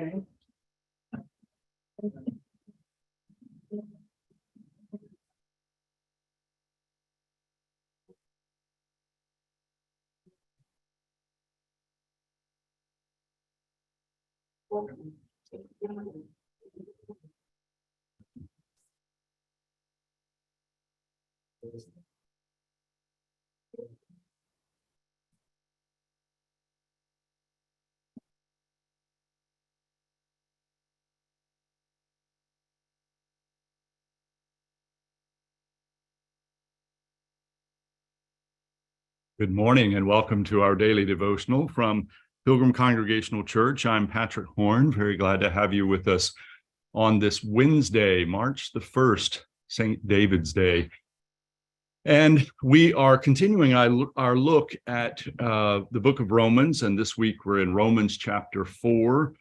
Okay. Good morning and welcome to our daily devotional from Pilgrim Congregational Church. I'm Patrick Horn. Very glad to have you with us on this Wednesday, March the 1st, St. David's Day. And we are continuing our look at the book of Romans, and this week we're in Romans chapter 4.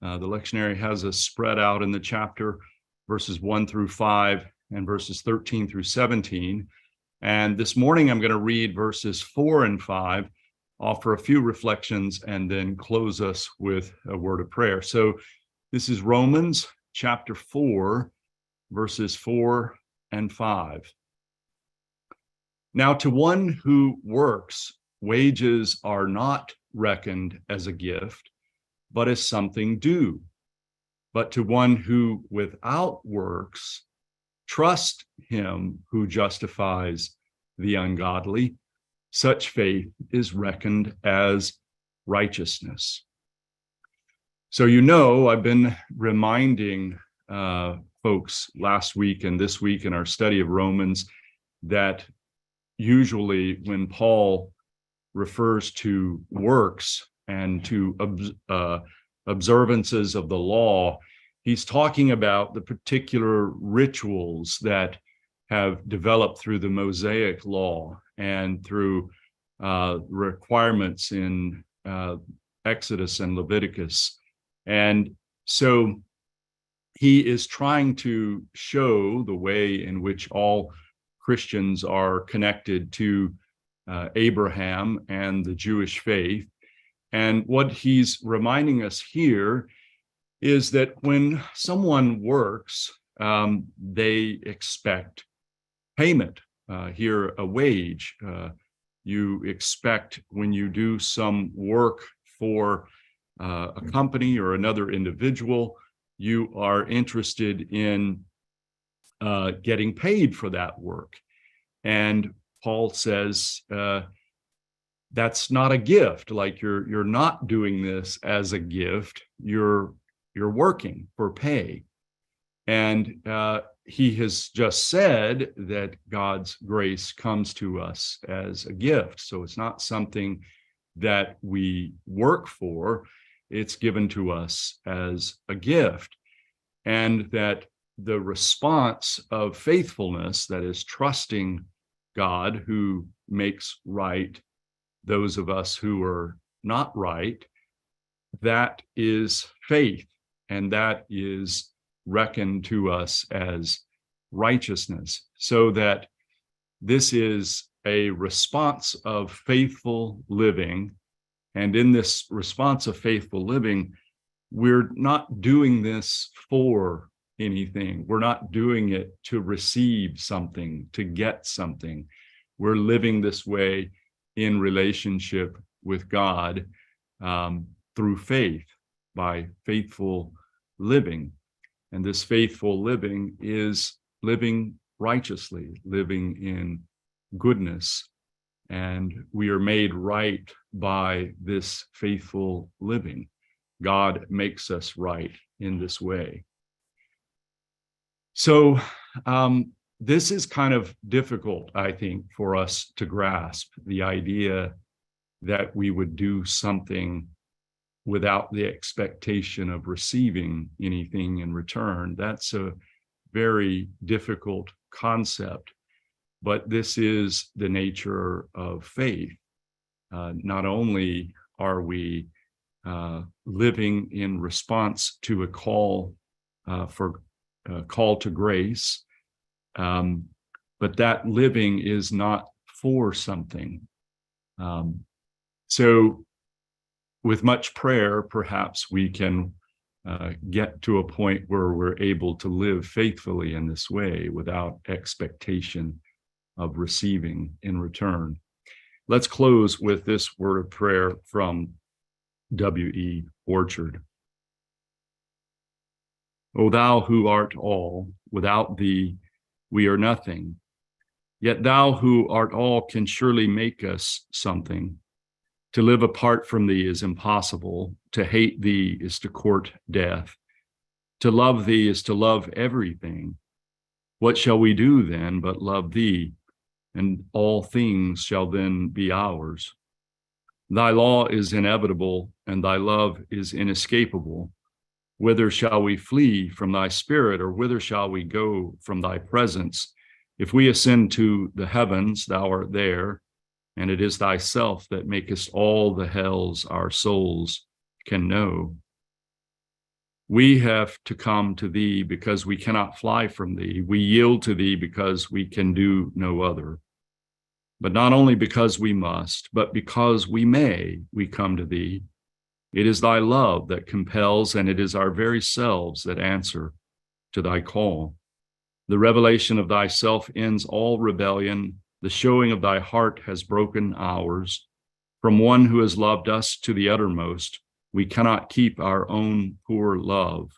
The lectionary has us spread out in the chapter, verses 1 through 5 and verses 13 through 17. And this morning, I'm going to read verses 4 and 5, offer a few reflections, and then close us with a word of prayer. So this is Romans chapter 4, verses 4 and 5. Now, to one who works, wages are not reckoned as a gift, but as something due. But to one who without works, trust him who justifies the ungodly, such faith is reckoned as righteousness. So, I've been reminding folks last week and this week in our study of Romans that usually when Paul refers to works and to observances of the law, he's talking about the particular rituals that have developed through the Mosaic law and through requirements in Exodus and Leviticus. And so he is trying to show the way in which all Christians are connected to Abraham and the Jewish faith. And what he's reminding us here is that when someone works, they expect payment, here a wage. You expect when you do some work for a company or another individual, you are interested in getting paid for that work. And Paul says that's not a gift. Like you're not doing this as a gift. You're working for pay. And he has just said that God's grace comes to us as a gift. So it's not something that we work for. It's given to us as a gift. And that the response of faithfulness, that is trusting God who makes right those of us who are not right, that is faith, and that is reckoned to us as righteousness. So that this is a response of faithful living. And in this response of faithful living, we're not doing this for anything. We're not doing it to receive something, to get something. We're living this way in relationship with God through faith, by faithful living. And this faithful living is living righteously, living in goodness. And we are made right by this faithful living. God makes us right in this way. So this is kind of difficult, I think, for us to grasp, the idea that we would do something without the expectation of receiving anything in return. That's a very difficult concept, but this is the nature of faith. Not only are we living in response to a call call to grace, but that living is not for something. So with much prayer, perhaps we can get to a point where we're able to live faithfully in this way without expectation of receiving in return. Let's close with this word of prayer from W.E. Orchard. O thou who art all, without thee we are nothing. Yet thou who art all can surely make us something. To live apart from thee is impossible. To hate thee is to court death. To love thee is to love everything. What shall we do then but love thee? And all things shall then be ours. Thy law is inevitable, and thy love is inescapable. Whither shall we flee from thy spirit, or whither shall we go from thy presence? If we ascend to the heavens, thou art there, and it is thyself that makest all the hells our souls can know. We have to come to thee because we cannot fly from thee. We yield to thee because we can do no other. But not only because we must, but because we may, we come to thee. It is thy love that compels, and it is our very selves that answer to thy call. The revelation of thyself ends all rebellion. The showing of thy heart has broken ours. From one who has loved us to the uttermost, we cannot keep our own poor love.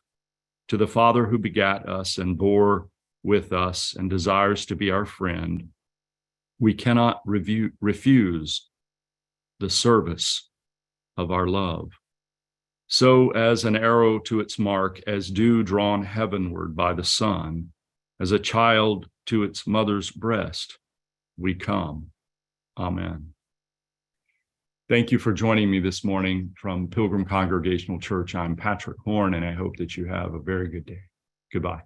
To the Father who begat us and bore with us and desires to be our friend, we cannot refuse the service of our love. So as an arrow to its mark, as dew drawn heavenward by the sun, as a child to its mother's breast, we come. Amen. Thank you for joining me this morning from Pilgrim Congregational Church. I'm Patrick Horn, and I hope that you have a very good day. Goodbye.